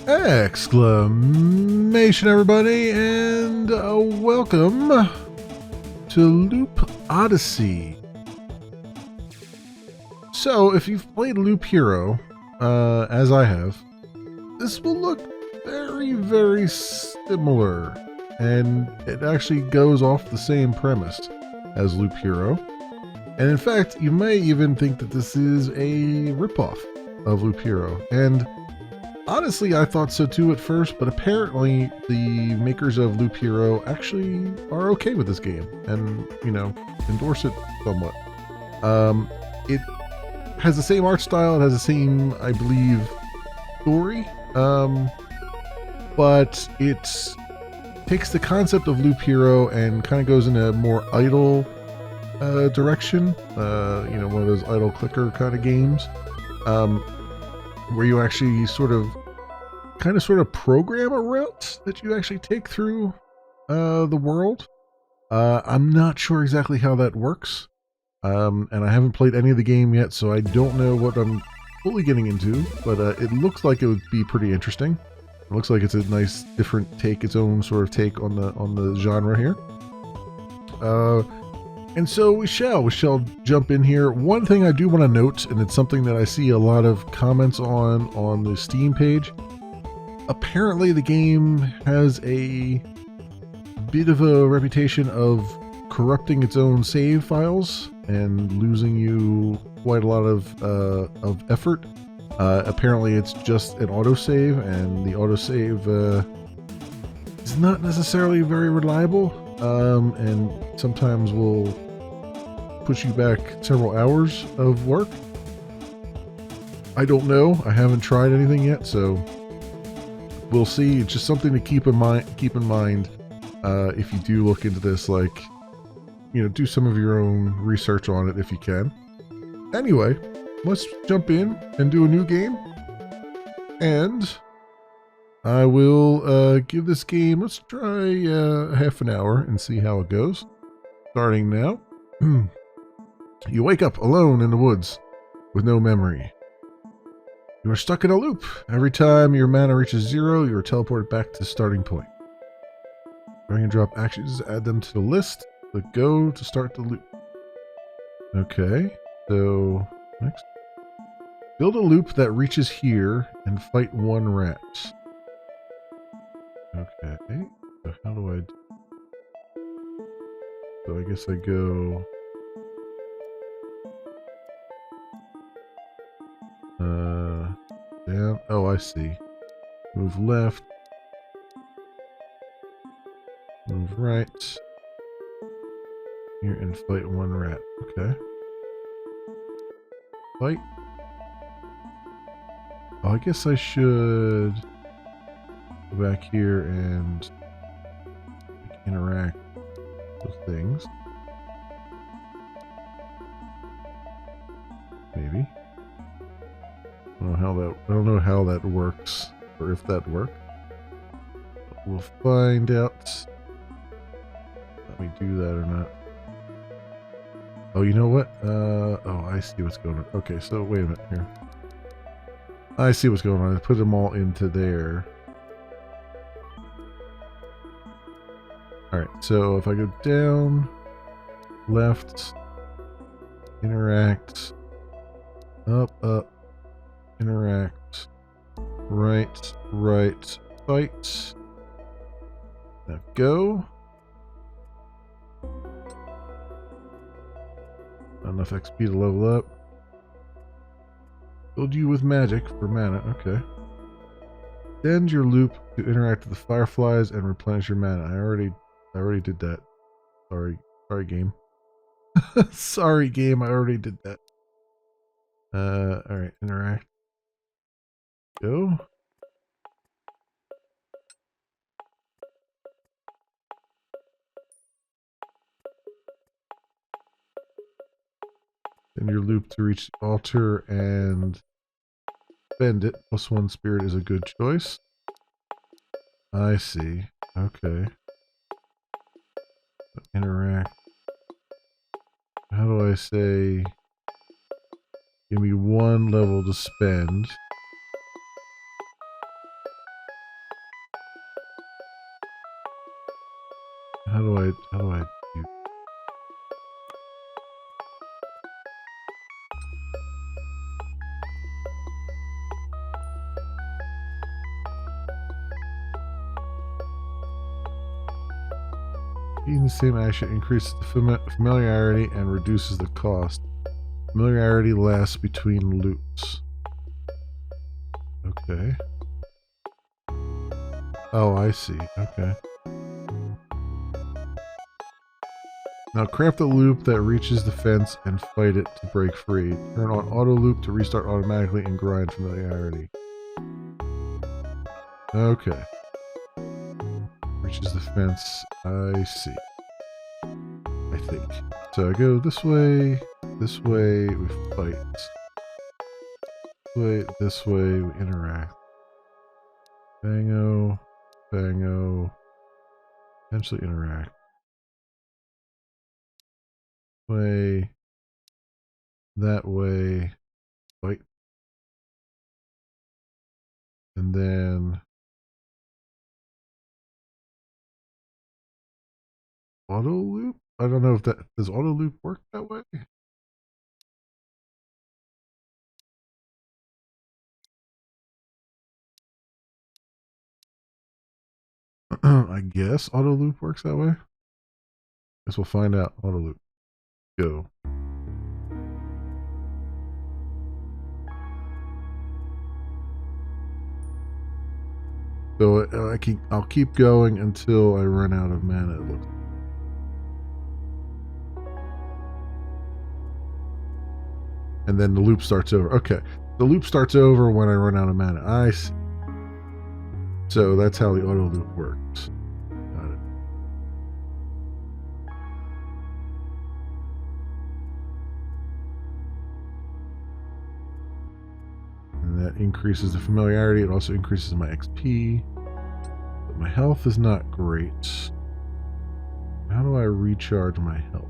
Exclamation, everybody, and welcome to Loop Odyssey. So, if you've played Loop Hero, as I have, this will look very, very similar, and it actually goes off the same premise as Loop Hero. And in fact, you may even think that this is a ripoff of Loop Hero, and honestly, I thought so too at first, but apparently the makers of Loop Hero actually are okay with this game and, endorse it somewhat. It has the same art style, it has the same, I believe, story, but it takes the concept of Loop Hero and kind of goes in a more idle direction, one of those idle clicker kind of games. Where you actually sort of program a route that you actually take through the world. I'm not sure exactly how that works, and I haven't played any of the game yet, so I don't know what I'm fully getting into, but it looks like it would be pretty interesting. It looks like it's a nice different take, its own sort of take on the genre here. And so we shall jump in here. One thing I do want to note, and it's something that I see a lot of comments on the Steam page. Apparently the game has a bit of a reputation of corrupting its own save files and losing you quite a lot of effort. Apparently it's just an autosave, and the autosave is not necessarily very reliable, and sometimes will push you back several hours of work. I don't know. I haven't tried anything yet, so we'll see. It's just something to keep in mind. If you do look into this, do some of your own research on it if you can. Anyway, let's jump in and do a new game. And I will give this game, let's try half an hour and see how it goes. Starting now. You wake up alone in the woods with no memory. You are stuck in a loop. Every time your mana reaches 0, you are teleported back to the starting point. Drag and drop actions, add them to the list. Click go to start the loop. Okay, so next. Build a loop that reaches here and fight one rat. Okay, so how do I... So I guess I go... down. Oh, I see. Move left. Move right. Here and fight one rat. Okay. Fight. Oh, I guess I should go back here and interact with things. Maybe. I don't know how that works, or if that works. But we'll find out. Let me do that or not. Oh, you know what? Oh, I see what's going on. Okay, so wait a minute here. I see what's going on. I put them all into there. Alright, so if I go down, left, interact, up, interact, right, fight. Now go. Not enough XP to level up. Build you with magic for mana. Okay. Extend your loop to interact with the fireflies and replenish your mana. I already did that. Sorry game. Sorry game, I already did that. Alright, interact. Go. Send your loop to reach the altar and bend it. +1 spirit is a good choice. I see. Okay. Interact. How do I say... Give me 1 level to spend. How do I do? Being the same action increases the familiarity and reduces the cost. Familiarity lasts between loops. Okay. Oh, I see. Okay. Now craft a loop that reaches the fence and fight it to break free. Turn on auto loop to restart automatically and grind familiarity. Okay. Reaches the fence. I see. I think. So I go this way, we fight. This way, we interact. Bango, bango, eventually interact. Way, that way, fight. And then auto loop? I don't know if that, does auto loop work that way? I guess auto loop works that way. Guess we'll find out. Auto loop. Go. So I'll keep going until I run out of mana. It looks. And then the loop starts over. Okay, the loop starts over when I run out of mana. I see. So that's how the auto loop works. Got it. And that increases the familiarity. It also increases my XP. But my health is not great. How do I recharge my health?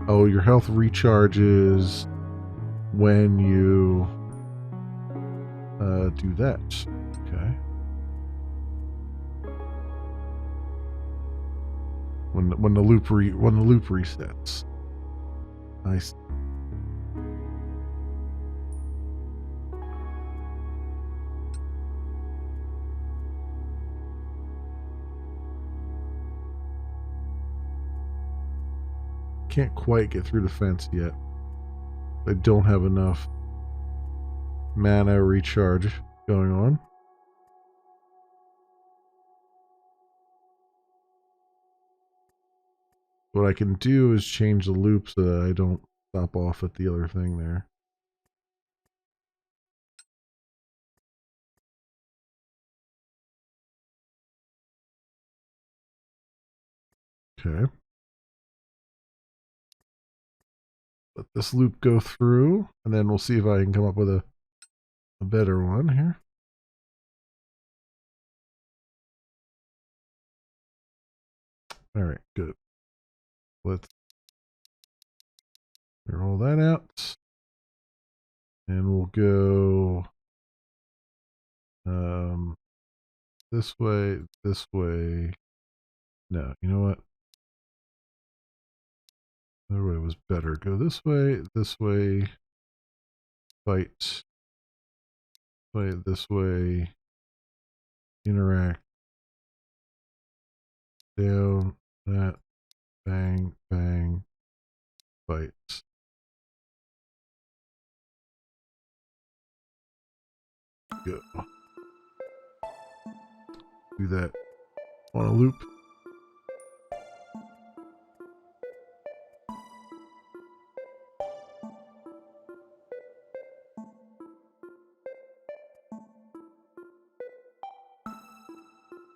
Oh, your health recharges when you do that. Okay. When the loop resets. I see. Can't quite get through the fence yet. I don't have enough mana recharge going on. What I can do is change the loop so that I don't stop off at the other thing there. Okay. Let this loop go through, and then we'll see if I can come up with a better one here. All right, good. Let's roll that out. And we'll go this way, this way. No, you know what? The other way was better. Go this way, fight, this way, interact, down, that, bang, bang, fight. Go. Do that on a loop.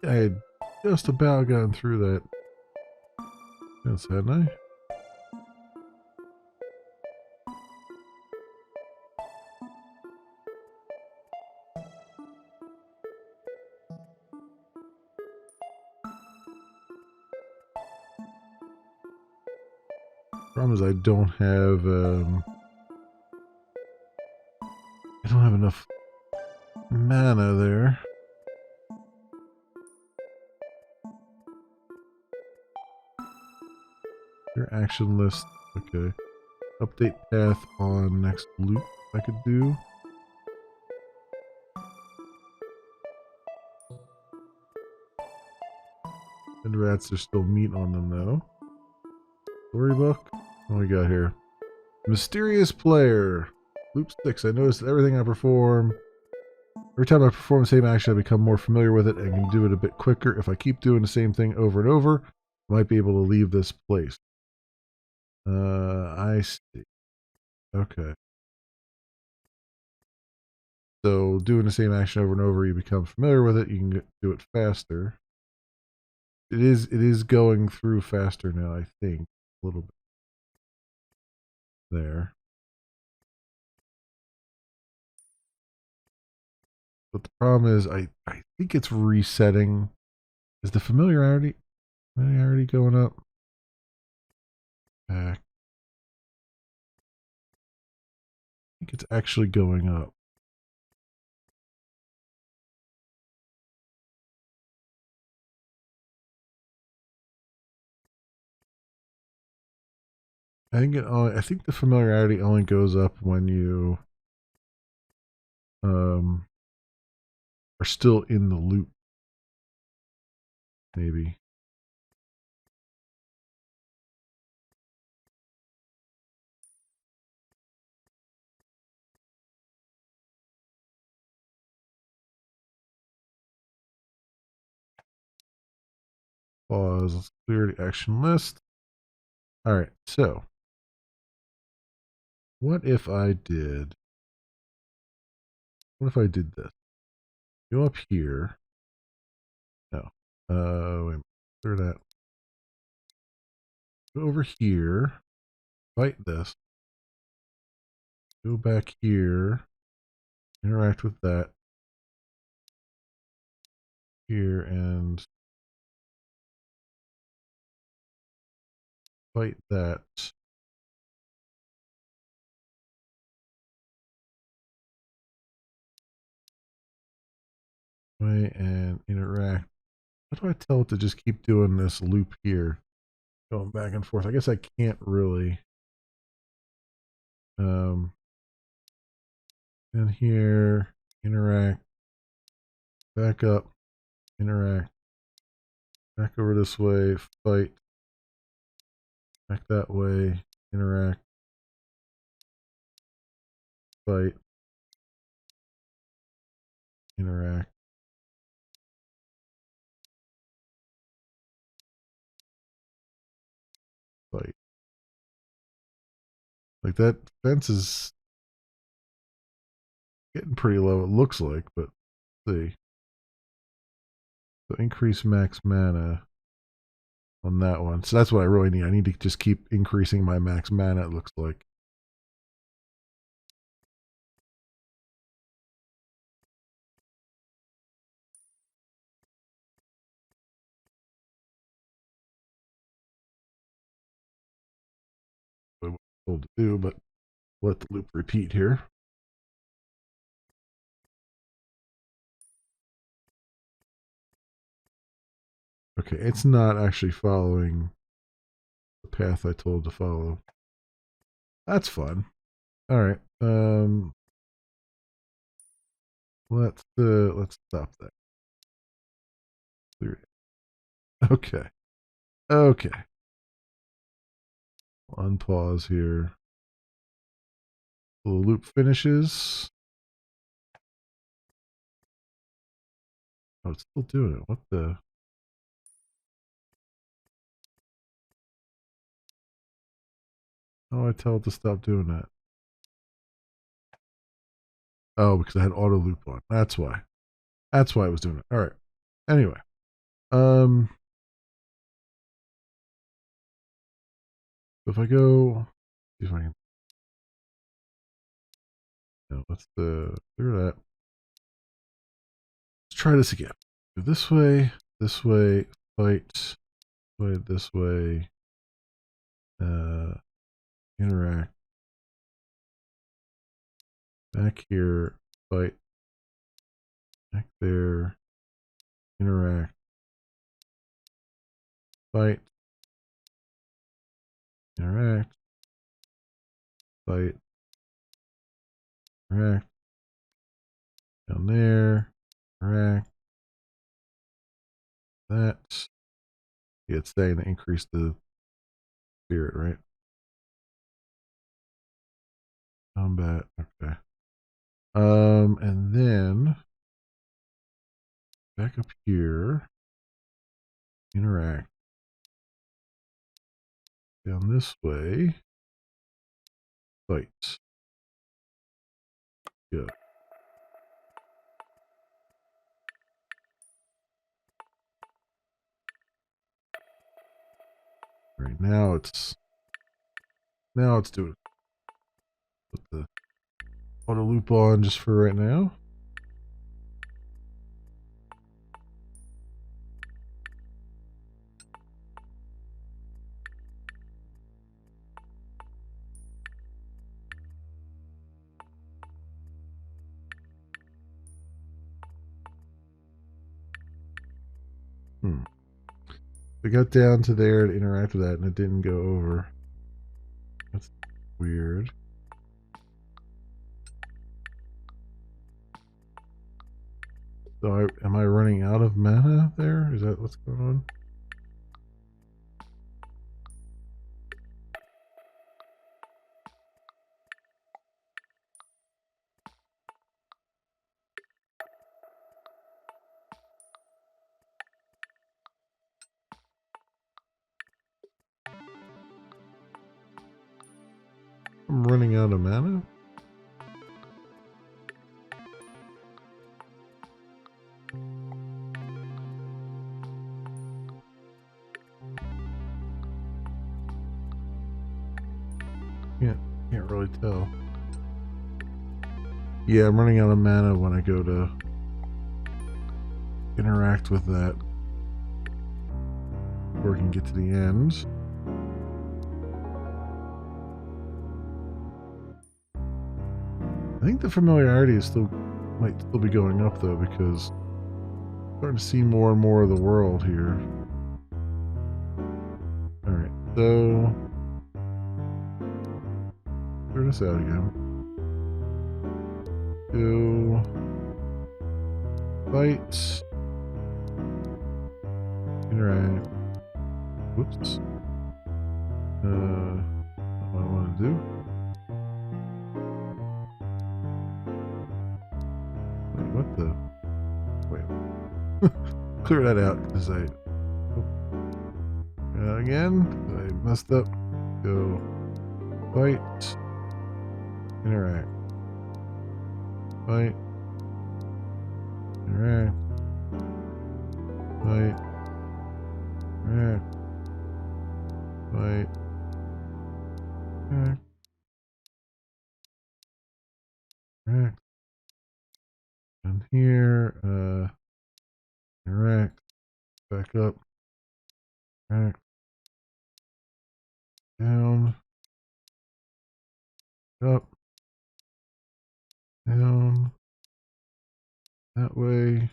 I had just about gotten through that. Yes, hadn't I? Problem is I don't have enough mana there. action list. Okay. Update path on next loop I could do. And rats, there's still meat on them though. Storybook. What do we got here? Mysterious player. Loop 6. I noticed that everything I perform. Every time I perform the same action, I become more familiar with it and can do it a bit quicker. If I keep doing the same thing over and over, I might be able to leave this place. I see. Okay. So doing the same action over and over, you become familiar with it. You can do it faster. It is going through faster now, I think. A little bit there. But the problem is I think it's resetting. Is the familiarity going up? Back. I think it's actually going up. I think the familiarity only goes up when you are still in the loop. Maybe. Pause. Let's clear the action list. All right. So, what if I did? What if I did this? Go up here. No. Wait a minute. Clear that. Go over here. Fight this. Go back here. Interact with that. Here and fight that. Way and interact. How do I tell it to just keep doing this loop here? Going back and forth. I guess I can't really. In here, interact, back up, interact, back over this way, fight, back that way, interact, fight, interact, fight. Like that fence is getting pretty low, it looks like, but let's see. So increase max mana on that one. So that's what I really need. I need to just keep increasing my max mana, it looks like. What I'm told to do, but let the loop repeat here. Okay, it's not actually following the path I told to follow. That's fun. All right. Let's stop that. Okay. Okay. Unpause here. The loop finishes. Oh, it's still doing it. What the? Oh, I tell it to stop doing that. Oh, because I had auto loop on. That's why. That's why I was doing it. All right. Anyway. If I go, see if I can. No, let's clear that. Let's try this again. Go this way, fight, this way, interact. Back here, fight. Back there, interact. Fight. interact, fight, interact, down there, interact, that. Yeah, it's saying to increase the spirit, right? Combat, okay. And then back up here, interact. Down this way, fight. Go. Right now it's doing. Put the auto loop on just for right now. We got down to there to interact with that and it didn't go over. That's weird. So am I running out of mana there? Is that what's going on? I'm running out of mana? Can't really tell. Yeah, I'm running out of mana when I go to interact with that. Before we can get to the end. I think the familiarity might still be going up though, because I'm starting to see more and more of the world here. Alright, so clear this out again. Go fight. Interact. Whoops. What I want to do. Wait, what the? Wait. Clear that out because again, I messed up. Go fight. Interact. Fight. Interact. Fight. Interact. Fight. Interact. Interact. And here, interact. Back up. Interact. Down. Up. Down. That way.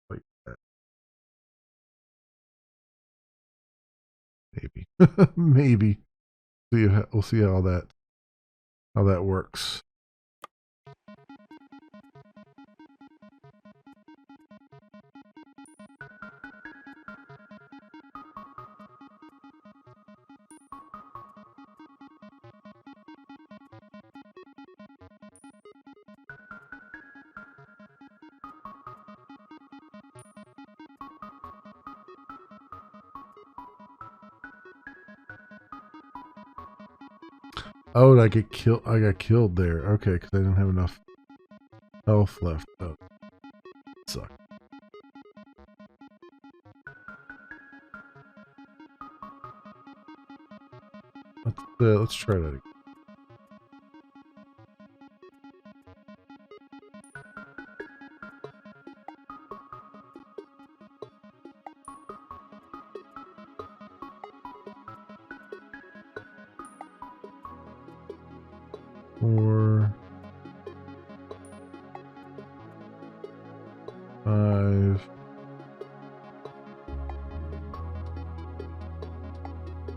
Like that. Maybe. Maybe. We'll see how that works. Oh, I get killed. I got killed there. Okay, because I didn't have enough health left. Oh, suck. Let's try that again. Four, 5,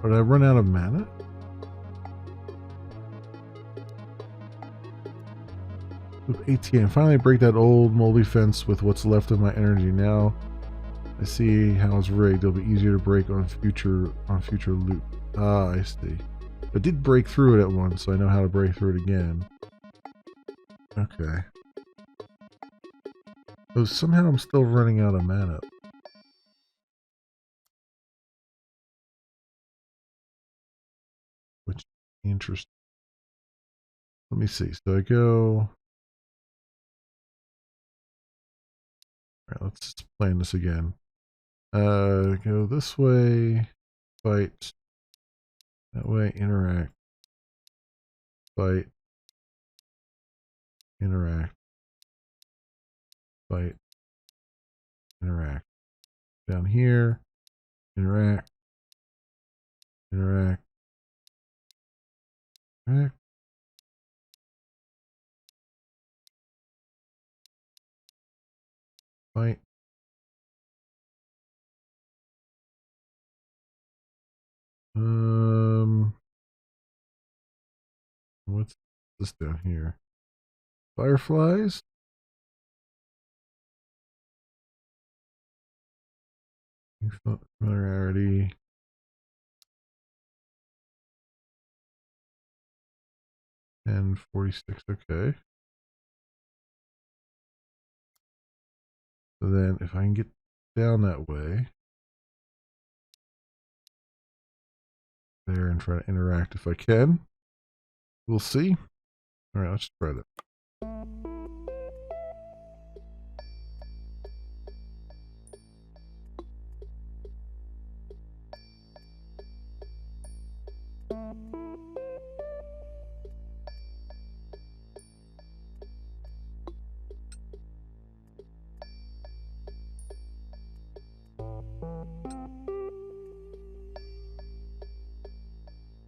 Did I run out of mana? With ATM, finally break that old moldy fence with what's left of my energy. Now I see how it's rigged. It'll be easier to break on future loot. Ah, I see. I did break through it at once, so I know how to break through it again. Okay. So somehow I'm still running out of mana. Which is interesting. Let me see. So I go. Alright, let's just plan this again. Go this way. Fight. That way, interact. Fight. Interact. Fight. Interact. Down here. Interact. Interact. Interact. Fight. What's this down here? Fireflies? Familiarity. And 46, okay. So then if I can get down that way, there, and try to interact if I can. We'll see. Alright, let's try that.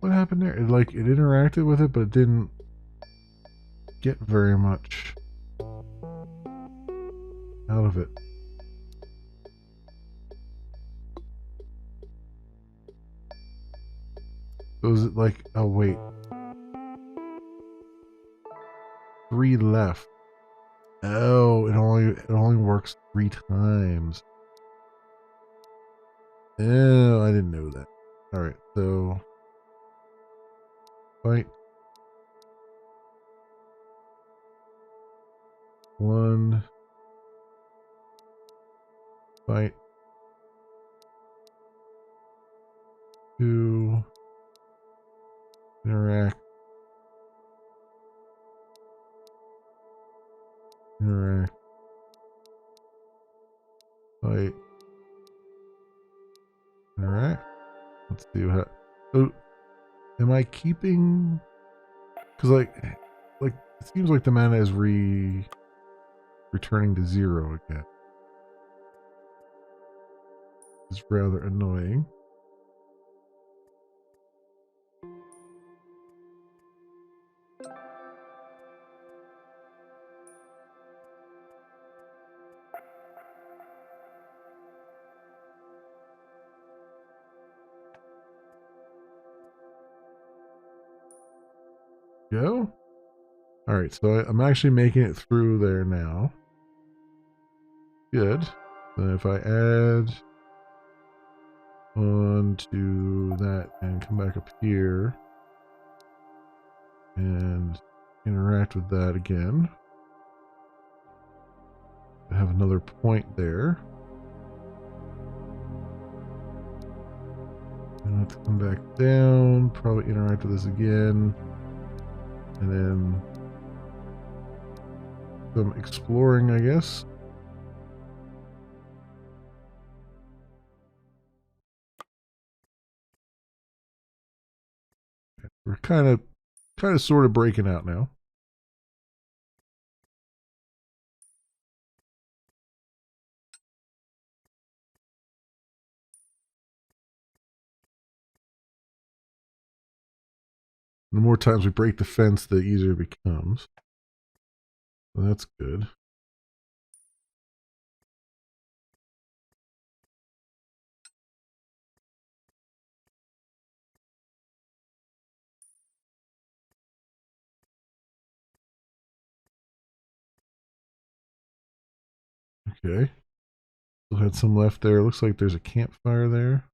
What happened there? It interacted with it, but it didn't get very much out of it. So is it like, oh wait, 3 left. Oh, it only works 3 times. Oh, I didn't know that. Alright, so fight. 1. Fight. 2. Interact. Interact. Fight. Interact. Let's see what. Oh, am I keeping? Because like it seems like the mana is returning to 0 again. It's rather annoying. Go. All right, so I'm actually making it through there now. Good. Then if I add on to that and come back up here and interact with that again, I have another point there. And let's come back down, probably interact with this again, and then some exploring, I guess. We're kind of sort of breaking out now. The more times we break the fence, the easier it becomes. So that's good. Okay. Still had some left there. Looks like there's a campfire there.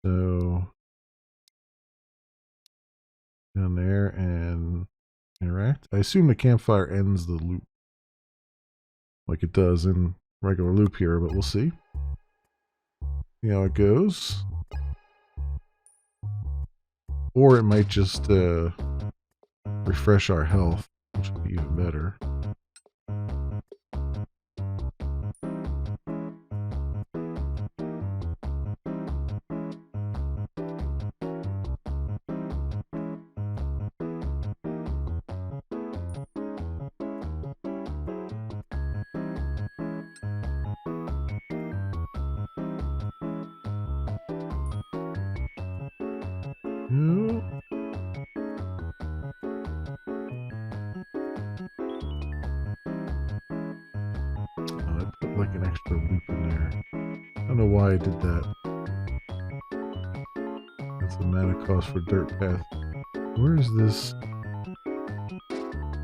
So down there and interact. I assume the campfire ends the loop like it does in regular loop here, but we'll see. See how it goes. Or it might just refresh our health, which would be even better. I put like an extra loop in there. I don't know why I did that. That's the mana cost for dirt path. Where is this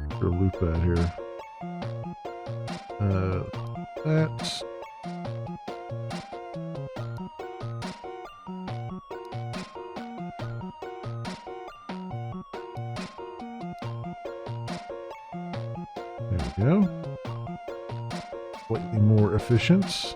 extra loop at here? That. There we go. Slightly more efficient.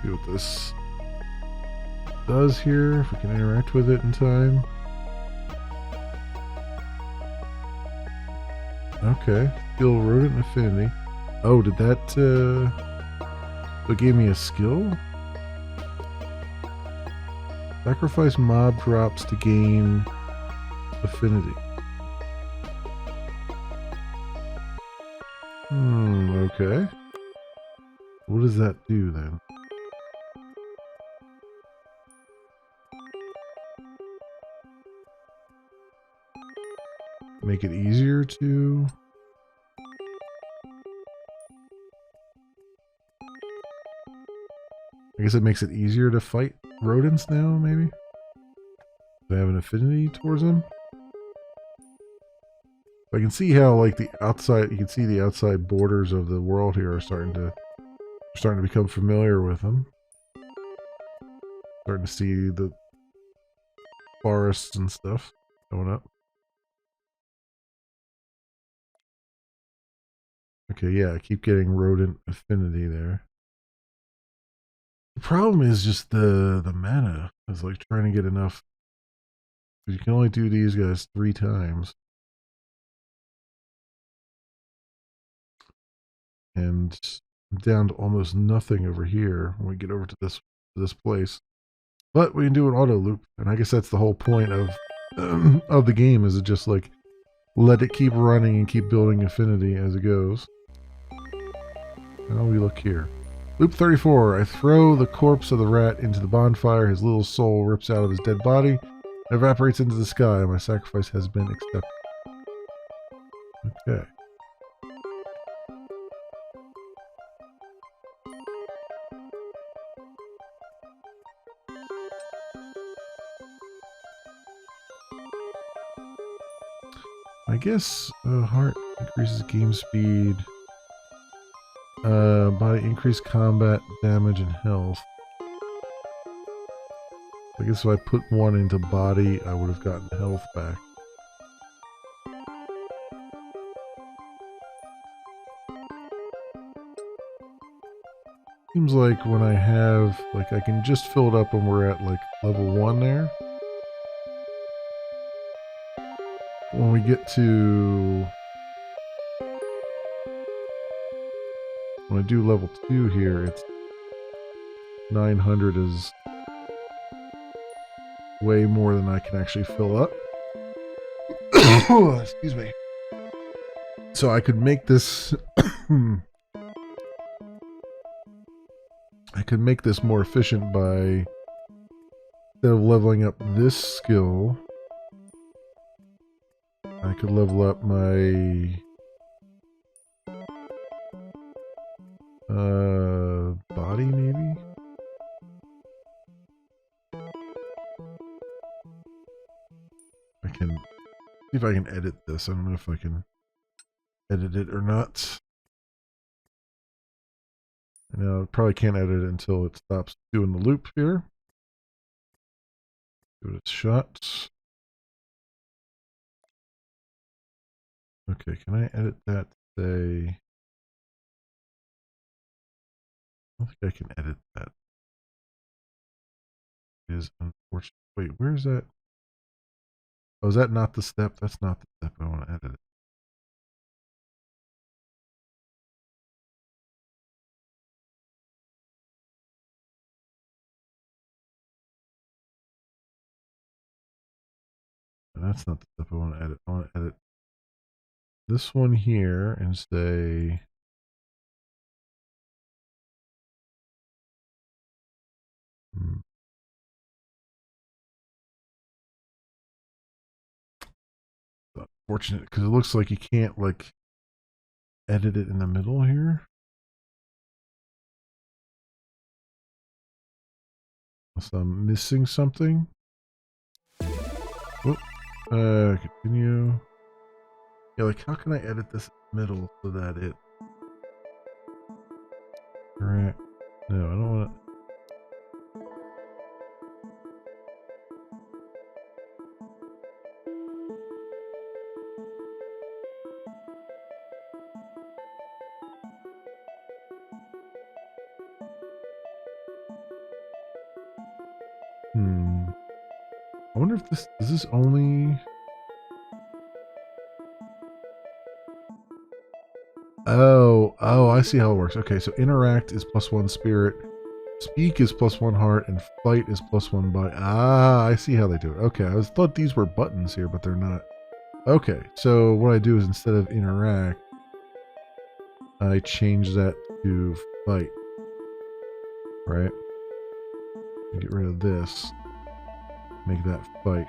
See what this does here, if we can interact with it in time. Okay, skill rodent affinity. Oh, did that it gave me a skill? Sacrifice mob drops to gain affinity. Okay. What does that do then? Make it easier to... I guess it makes it easier to fight rodents now, maybe? Do I have an affinity towards them? I can see how, like, the outside, you can see the outside borders of the world here are starting to become familiar with them. Starting to see the forests and stuff going up. Okay, yeah, I keep getting rodent affinity there. The problem is just the mana. It's like trying to get enough. You can only do these guys 3 times. And I'm down to almost nothing over here when we get over to this place. But we can do an auto loop, and I guess that's the whole point of the game, is it just like let it keep running and keep building affinity as it goes. How do we look here? Loop 34. I throw the corpse of the rat into the bonfire. His little soul rips out of his dead body and evaporates into the sky. My sacrifice has been accepted. Okay. I guess heart increases game speed. Body increased combat damage and health. I guess if I put one into body, I would have gotten health back. Seems like when I have, like, I can just fill it up when we're at, like, level 1 there. When we get to... When I do level 2 here, it's 900 is way more than I can actually fill up. Excuse me. So I could make this I could make this more efficient by, instead of leveling up this skill, I could level up my body maybe. I can see if I can edit this. I don't know if I can edit it or not. No, I probably can't edit it until it stops doing the loop here. Give it a shot. Okay, can I edit that to say... I don't think I can edit that. It is unfortunate. Wait, where's that? Oh, is that not the step? That's not the step I want to edit it. That's not the step I want to edit. I want to edit this one here and say... Unfortunate, because it looks like you can't, like, edit it in the middle here. So I'm missing something. Whoop. Continue. Yeah, like, how can I edit this middle so that it... Correct. No, I don't want to... I wonder if this... Is this only... Oh, I see how it works. Okay, so interact is +1 spirit, speak is +1 heart, and fight is +1 body. Ah, I see how they do it. Okay, I thought these were buttons here, but they're not. Okay, so what I do is instead of interact, I change that to fight. Right? Get rid of this. Make that fight.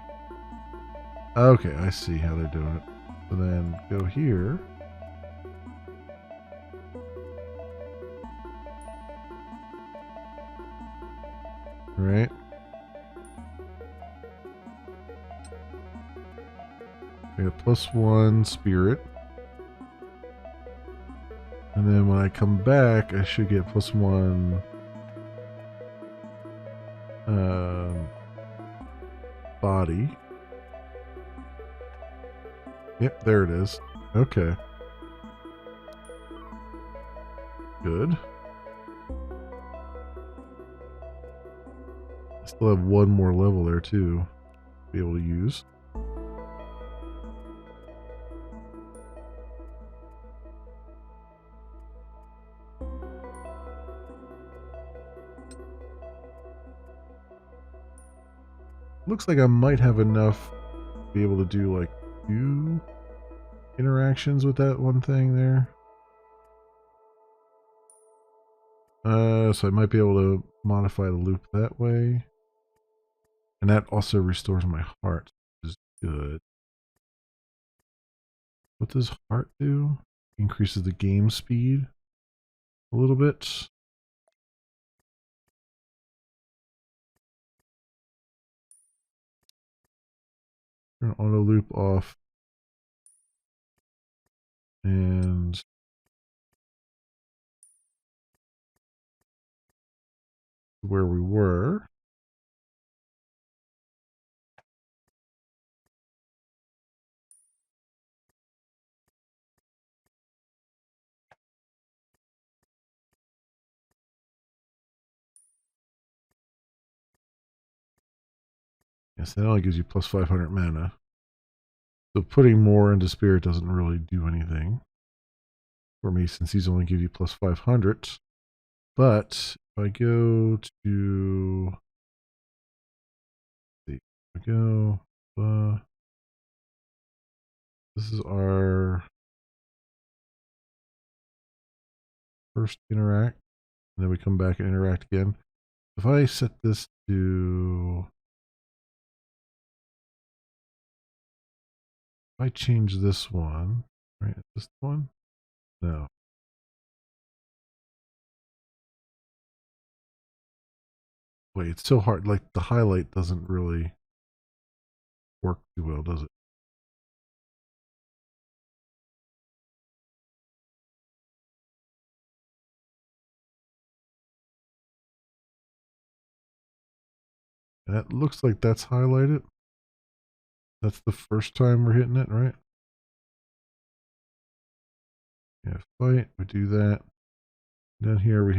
Okay, I see how they're doing it. So then go here. Right? We have +1 spirit. And then when I come back, I should get +1 body. Yep, there it is. Okay. Good. I still have one more level there too to be able to use. Looks like I might have enough to be able to do like 2 interactions with that one thing there. So I might be able to modify the loop that way. And that also restores my heart, which is good. What does heart do? Increases the game speed a little bit. Turn auto loop off. And where we were. Yes, that only gives you plus 500 mana. So putting more into spirit doesn't really do anything for me since these only give you plus 500. But if I go to... Let's see, if I go... This is our first interact, and then we come back and interact again. If I set this to, if I change this one, right? This one? No. Wait, it's so hard. Like the highlight doesn't really work too well, does it? That looks like that's highlighted. That's the first time we're hitting it, right? Yeah, fight. We do that. Down here we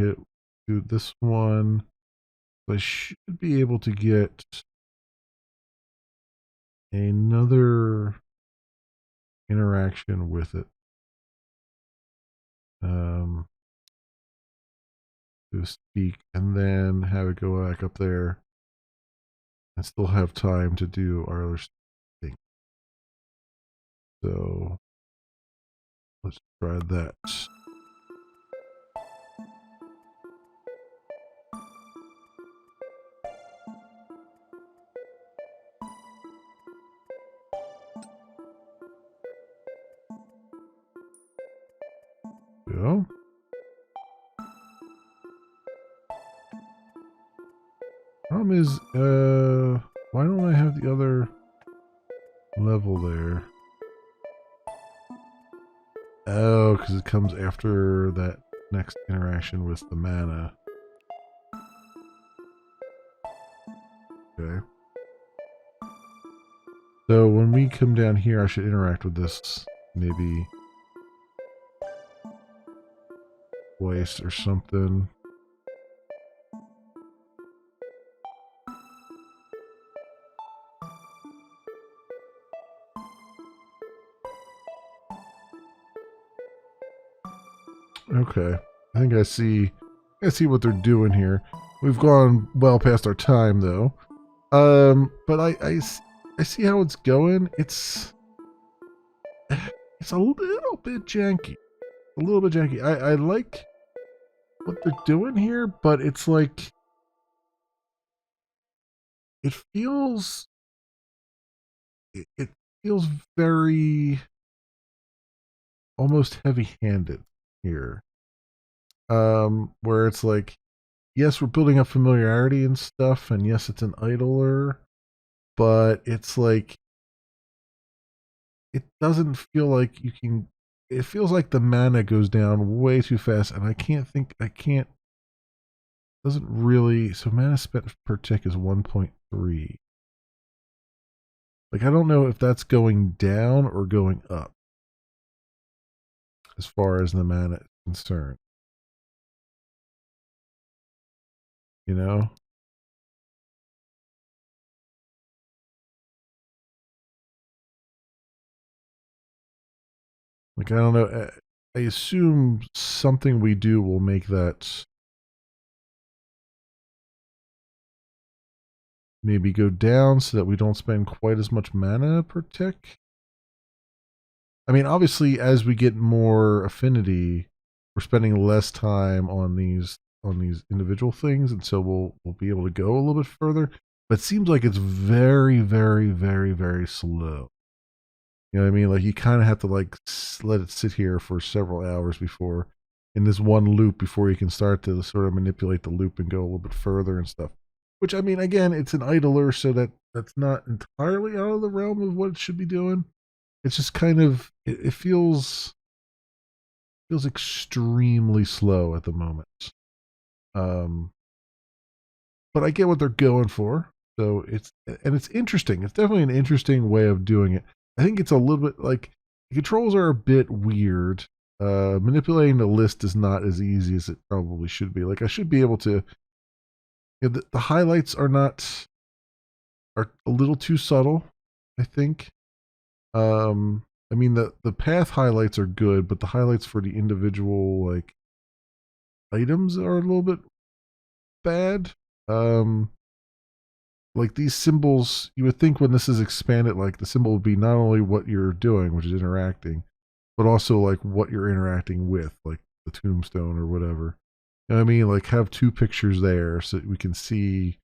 do this one. I should be able to get another interaction with it. To speak and then have it go back up there and still have time to do our other thing. So let's try that. Go. Problem is, why don't I have the other level there? Oh, because it comes after that next interaction with the mana. Okay. So when we come down here, I should interact with this maybe twice or something. Okay. I think I see what they're doing here. We've gone well past our time though. But I see how it's going. It's a little bit janky. A little bit janky. I like what they're doing here, but it's like it feels it feels very almost heavy-handed here. Where it's like, yes, we're building up familiarity and stuff, and yes, it's an idler, but it's like it doesn't feel like you can. It feels like the mana goes down way too fast, and I can't. Doesn't really. So mana spent per tick is 1.3. Like I don't know if that's going down or going up as far as the mana is concerned. You know. Like I don't know. I assume something we do will make that maybe go down so that we don't spend quite as much mana per tick. I mean, obviously, as we get more affinity, we're spending less time on these individual things, and so we'll be able to go a little bit further. But it seems like it's very, very, very, very slow. You know what I mean? Like you kind of have to like let it sit here for several hours before, in this one loop, before you can start to sort of manipulate the loop and go a little bit further and stuff. Which I mean, again, it's an idler, so that's not entirely out of the realm of what it should be doing. It's just kind of it feels extremely slow at the moment. Um, but I get what they're going for. So it's interesting. It's definitely an interesting way of doing it. I think it's a little bit like the controls are a bit weird. Manipulating the list is not as easy as it probably should be. Like I should be able to. You know, the highlights are a little too subtle. I think. I mean the path highlights are good, but the highlights for the individual like items are a little bit bad. like these symbols, you would think when this is expanded, like the symbol would be not only what you're doing, which is interacting, but also like what you're interacting with, like the tombstone or whatever. You know what I mean? Like have two pictures there so that we can see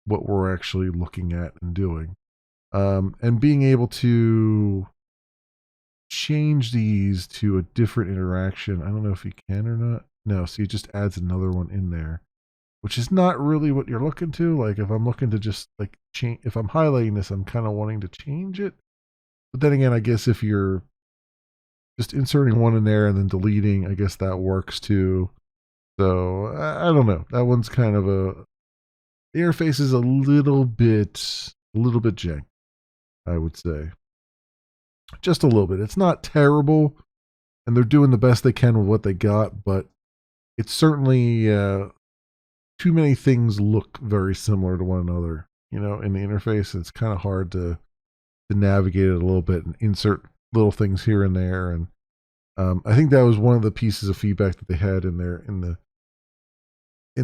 what we're actually looking at and doing. And being able to change these to a different interaction. I don't know if you can or not. No, see, it just adds another one in there, which is not really what you're looking to. Like if I'm looking to just like change, if I'm highlighting this, I'm kind of wanting to change it. But then again, I guess if you're just inserting one in there and then deleting, I guess that works too. So I don't know. That one's kind of the interface is a little bit jank, I would say. Just a little bit. It's not terrible, and they're doing the best they can with what they got, but it's certainly too many things look very similar to one another, you know, in the interface. It's kind of hard to navigate it a little bit and insert little things here and there. And I think that was one of the pieces of feedback that they had in there in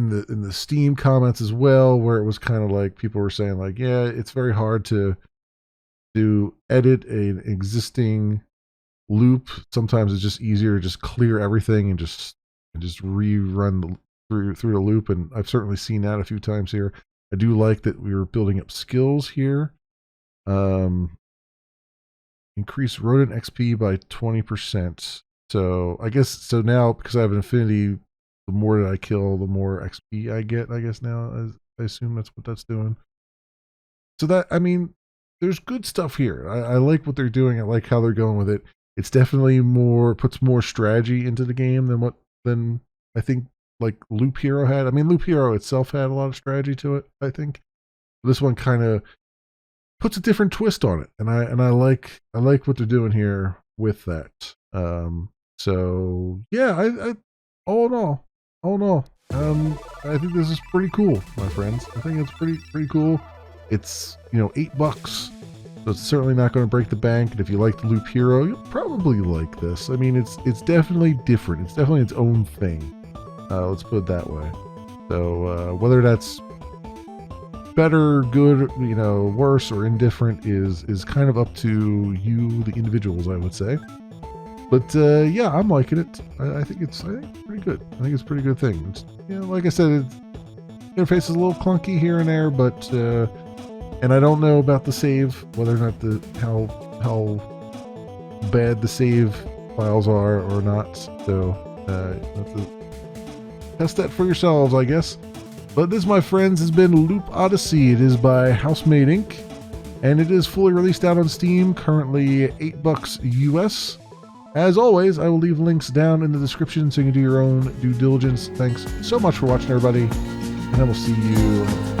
the Steam comments as well, where it was kind of like people were saying like, yeah, it's very hard to edit an existing loop. Sometimes it's just easier to just clear everything and just rerun through the loop. And I've certainly seen that a few times here. I do like that we were building up skills here. Increase rodent XP by 20%. So I guess so now because I have an affinity, the more that I kill, the more XP I get. I guess now I assume that's what that's doing. So that, I mean, there's good stuff here. I like what they're doing. I like how they're going with it. It's definitely puts more strategy into the game than I think like Loop Hero had. I mean, Loop Hero itself had a lot of strategy to it, I think. This one kind of puts a different twist on it, and I like what they're doing here with that. So yeah, I all in all, I think this is pretty cool, my friends. I think it's pretty cool. It's, you know, $8, so it's certainly not going to break the bank. And if you like the Loop Hero, you'll probably like this. I mean, it's definitely different. It's definitely its own thing. Let's put it that way. So whether that's better, good, you know, worse, or indifferent is kind of up to you, the individuals, I would say. But yeah, I'm liking it. I think it's pretty good. I think it's a pretty good thing. It's, you know, like I said, interface is a little clunky here and there, but and I don't know about the save, whether or not how bad the save files are or not. So you have to test that for yourselves, I guess. But this, my friends, has been Loop Odyssey. It is by Housemade Inc. And it is fully released out on Steam, currently $8 US. As always, I will leave links down in the description so you can do your own due diligence. Thanks so much for watching, everybody, and I will see you